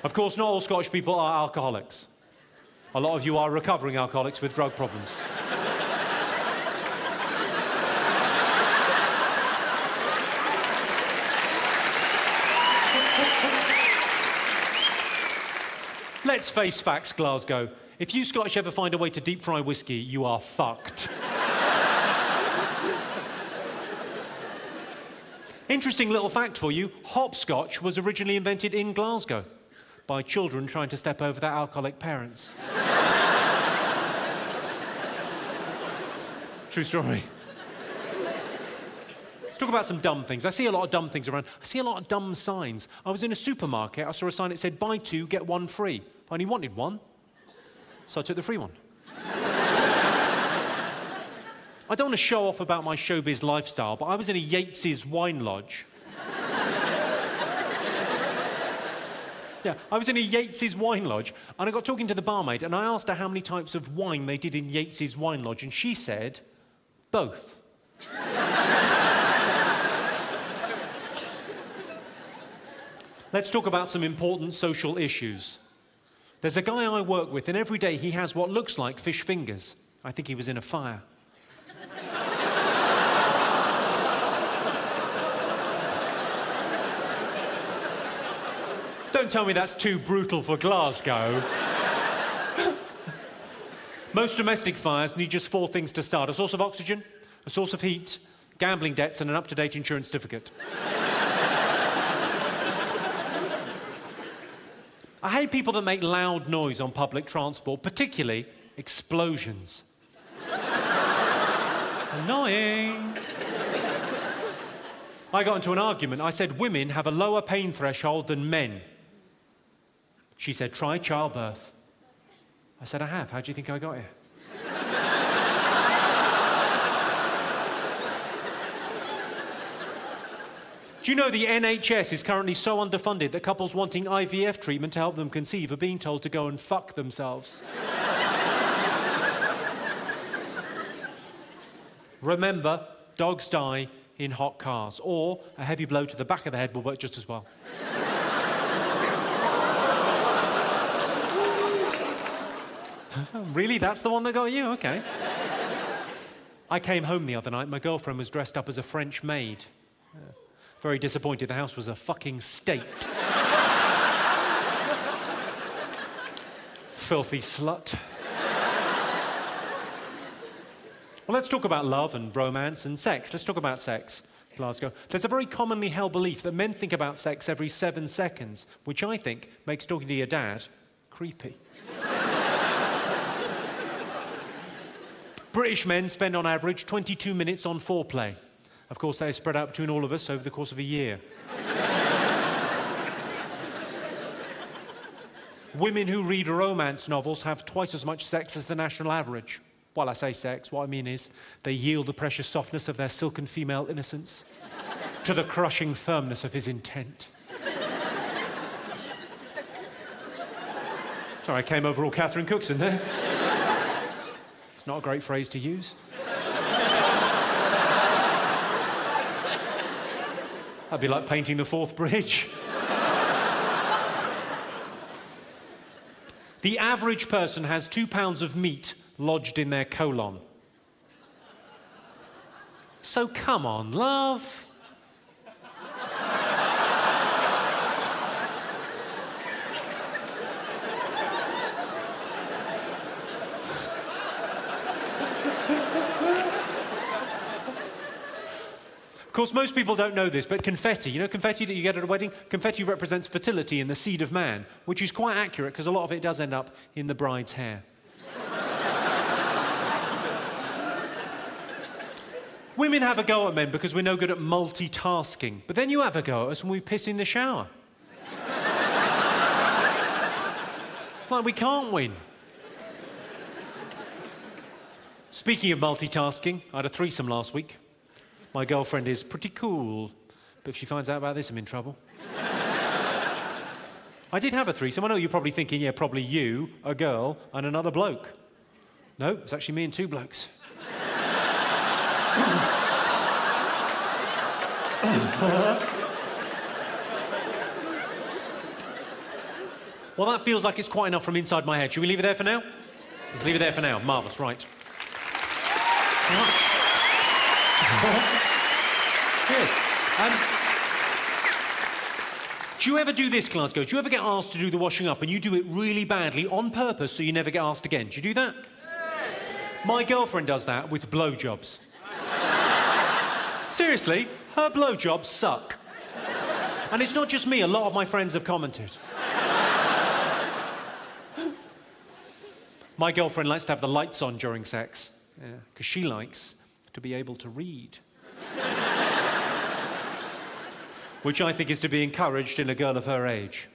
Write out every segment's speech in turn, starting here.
Of course, not all Scottish people are alcoholics. A lot of you are recovering alcoholics with drug problems. Let's face facts, Glasgow. If you Scottish ever find a way to deep fry whiskey, you are fucked. Interesting little fact for you, hopscotch was originally invented in Glasgow by children trying to step over their alcoholic parents. True story. Let's talk about some dumb things. I see a lot of dumb things around. I see a lot of dumb signs. I was in a supermarket, I saw a sign that said, buy 2, get 1 free. I only wanted 1, so I took the free one. I don't want to show off about my showbiz lifestyle, but I was in a Yates's wine lodge. Yeah, I was in a Yates's wine lodge, and I got talking to the barmaid, and I asked her how many types of wine they did in Yates's wine lodge, and she said, both. Let's talk about some important social issues. There's a guy I work with, and every day he has what looks like fish fingers. I think he was in a fire. Don't tell me that's too brutal for Glasgow. Most domestic fires need just 4 things to start: a source of oxygen, a source of heat, gambling debts, and an up-to-date insurance certificate. I hate people that make loud noise on public transport, particularly explosions. Annoying. I got into an argument. I said women have a lower pain threshold than men. She said, try childbirth. I said, I have. How do you think I got here? Do you know the NHS is currently so underfunded that couples wanting IVF treatment to help them conceive are being told to go and fuck themselves? Remember, dogs die in hot cars, or a heavy blow to the back of the head will work just as well. Really? That's the one that got you? Okay. I came home the other night. My girlfriend was dressed up as a French maid. Very disappointed. The house was a fucking state. Filthy slut. Well, let's talk about love and romance and sex. Let's talk about sex, Glasgow. There's a very commonly held belief that men think about sex every 7 seconds, which I think makes talking to your dad creepy. British men spend on average 22 minutes on foreplay. Of course, that is spread out between all of us over the course of a year. Women who read romance novels have twice as much sex as the national average. While I say sex, what I mean is they yield the precious softness of their silken female innocence to the crushing firmness of his intent. Sorry, I came over all Catherine Cookson there. It's not a great phrase to use. That'd be like painting the Forth Bridge. The average person has 2 pounds of meat lodged in their colon. So come on, love. Of course, most people don't know this, but confetti, you know confetti that you get at a wedding? Confetti represents fertility and the seed of man, which is quite accurate because a lot of it does end up in the bride's hair. Women have a go at men because we're no good at multitasking, but then you have a go at us when we piss in the shower. It's like we can't win. Speaking of multitasking, I had a threesome last week. My girlfriend is pretty cool, but if she finds out about this, I'm in trouble. I did have a threesome. I know you're probably thinking, yeah, probably you, a girl, and another bloke. No, it's actually me and 2 blokes. Well, that feels like it's quite enough from inside my head. Should we leave it there for now? Let's leave it there for now. Marvellous, right. Yes. Do you ever do this, Glasgow? Do you ever get asked to do the washing up and you do it really badly on purpose so you never get asked again? Do you do that? My girlfriend does that with blowjobs. Seriously, her blowjobs suck. And it's not just me, a lot of my friends have commented. My girlfriend likes to have the lights on during sex, because she likes to be able to read. Which I think is to be encouraged in a girl of her age.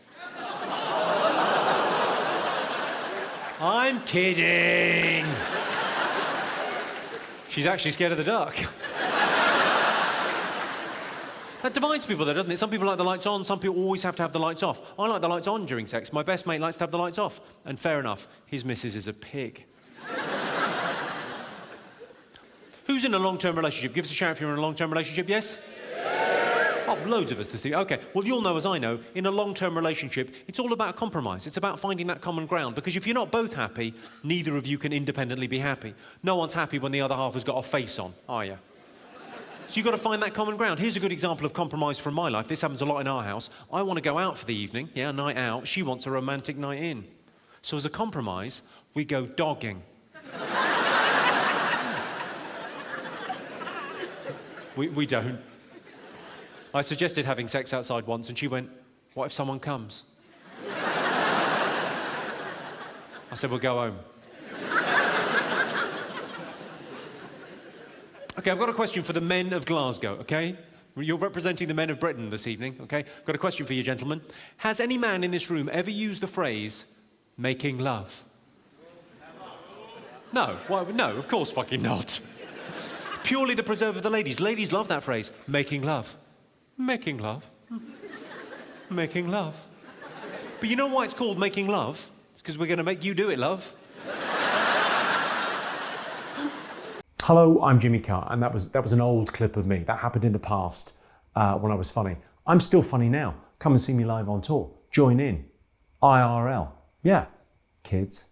I'm kidding. She's actually scared of the dark. That divides people though, doesn't it? Some people like the lights on, some people always have to have the lights off. I like the lights on during sex. My best mate likes to have the lights off. And fair enough, his missus is a pig. Who's in a long-term relationship? Give us a shout if you're in a long-term relationship, yes? Oh, loads of us this evening. OK, well, you'll know, as I know, in a long-term relationship, it's all about compromise. It's about finding that common ground, because if you're not both happy, neither of you can independently be happy. No one's happy when the other half has got a face on, are you? So you've got to find that common ground. Here's a good example of compromise from my life. This happens a lot in our house. I want to go out for the evening, a night out. She wants a romantic night in. So as a compromise, we go dogging. We don't. I suggested having sex outside once, and she went, "What if someone comes?" I said, "We'll go home." OK, I've got a question for the men of Glasgow, OK? You're representing the men of Britain this evening, OK? I've got a question for you, gentlemen. Has any man in this room ever used the phrase, making love? No. Why? No, of course fucking not. Purely the preserve of the ladies. Ladies love that phrase, making love. Making love. Making love. But you know why it's called making love? It's because we're going to make you do it, love. Hello, I'm Jimmy Carr, and that was an old clip of me. That happened in the past when I was funny. I'm still funny now. Come and see me live on tour. Join in. IRL. Yeah, kids.